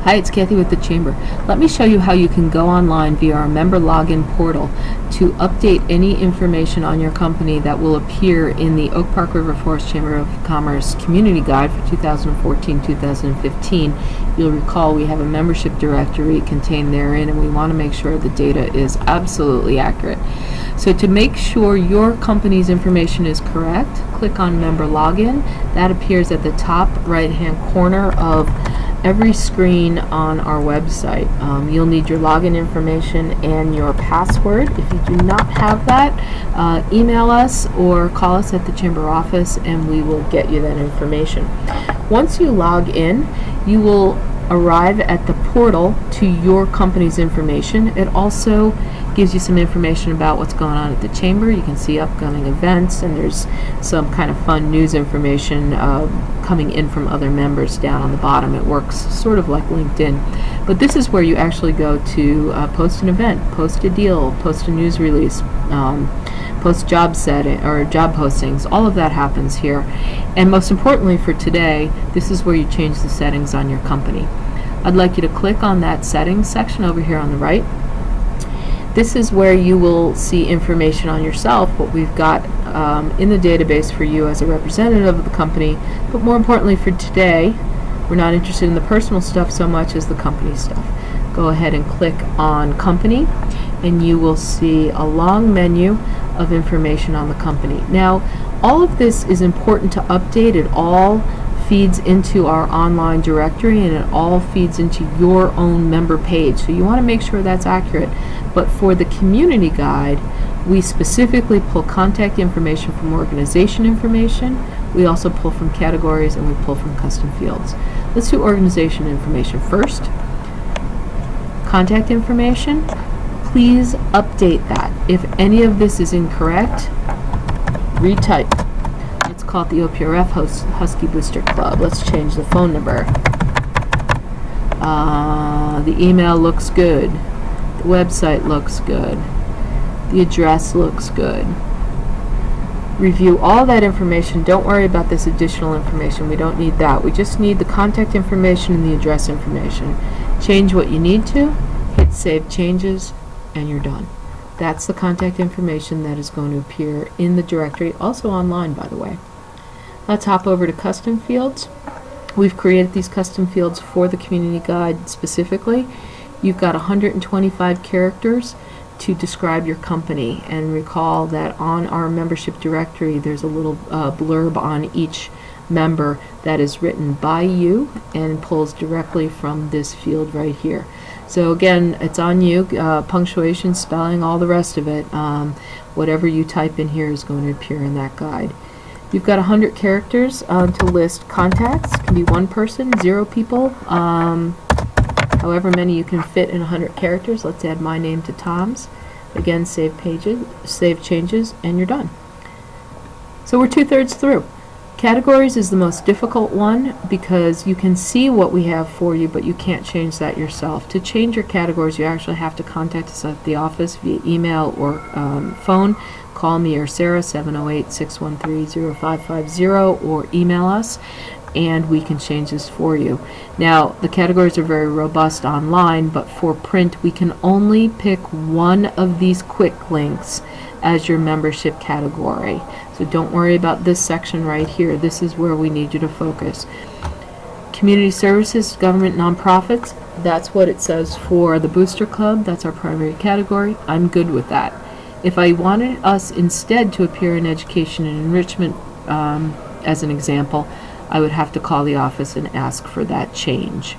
Hi, it's Kathy with the Chamber. Let me show you how you can go online via our member login portal to update any information on your company that will appear in the Oak Park River Forest Chamber of Commerce Community Guide for 2014-2015. You'll recall we have a membership directory contained therein, and we want to make sure the data is absolutely accurate. So to make sure your company's information is correct, click on Member Login. That appears at the top right-hand corner of every screen on our website. You'll need your login information and your password. If you do not have that, email us or call us at the Chamber office and we will get you that information. Once you log in, you will arrive at the portal to your company's information. It also gives you some information about what's going on at the Chamber. You can see upcoming events, and there's some kind of fun news information coming in from other members down on the bottom. It works sort of like LinkedIn. But this is where you actually go to post an event, post a deal, post a news release, post job setting or job postings. All of that happens here. And most importantly for today, this is where you change the settings on your company. I'd like you to click on that settings section over here on the right. This is where you will see information on yourself, what we've got in the database for you as a representative of the company. But more importantly for today, we're not interested in the personal stuff so much as the company stuff. Go ahead and click on Company, and you will see a long menu of information on the company. Now, all of this is important to update. It all feeds into our online directory, and it all feeds into your own member page. So you want to make sure that's accurate. But for the community guide, we specifically pull contact information from organization information. We also pull from categories, and we pull from custom fields. Let's do organization information first. Contact information, please update that. If any of this is incorrect, retype. Let's call it the OPRF Husky Booster Club. Let's change the phone number. The email looks good. The website looks good. The address looks good. Review all that information. Don't worry about this additional information. We don't need that. We just need the contact information and the address information. Change what you need to, hit Save Changes, and you're done. That's the contact information that is going to appear in the directory, also online, by the way. Let's hop over to custom fields. We've created these custom fields for the community guide specifically. You've got 125 characters to describe your company, and recall that on our membership directory there's a little blurb on each member that is written by you and pulls directly from this field right here. So again, it's on you, punctuation, spelling, all the rest of it. Whatever you type in here is going to appear in that guide. You've got 100 characters to list contacts. It can be one person, 0 people, however many you can fit in 100 characters. Let's add my name to Tom's. Again, save pages, save changes, and you're done. So we're 2/3 through. Categories is the most difficult one because you can see what we have for you, but you can't change that yourself. To change your categories, you actually have to contact us at the office via email or phone. Call me or Sarah, 708-613-0550, or email us, and we can change this for you. Now, the categories are very robust online, but for print, we can only pick one of these quick links as your membership category. So don't worry about this section right here. This is where we need you to focus. Community services, government, nonprofits, that's what it says for the Booster Club. That's our primary category. I'm good with that. If I wanted us instead to appear in education and enrichment, as an example, I would have to call the office and ask for that change.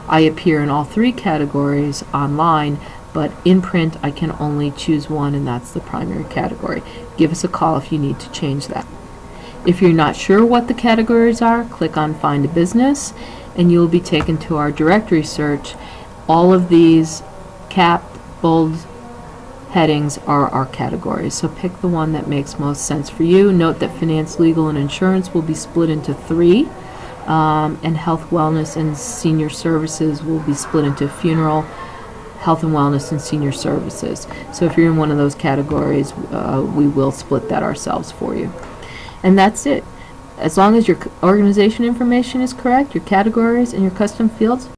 I appear in all 3 categories online, but in print I can only choose one, and that's the primary category. Give us a call if you need to change that. If you're not sure what the categories are, click on Find a Business, and you will be taken to our directory search. All of these capped, bold headings are our categories, so pick the one that makes most sense for you. Note that finance, legal, and insurance will be split into 3, and health, wellness, and senior services will be split into funeral, health and wellness, and senior services. So if you're in one of those categories, we will split that ourselves for you. And that's it. As long as your organization information is correct, your categories and your custom fields,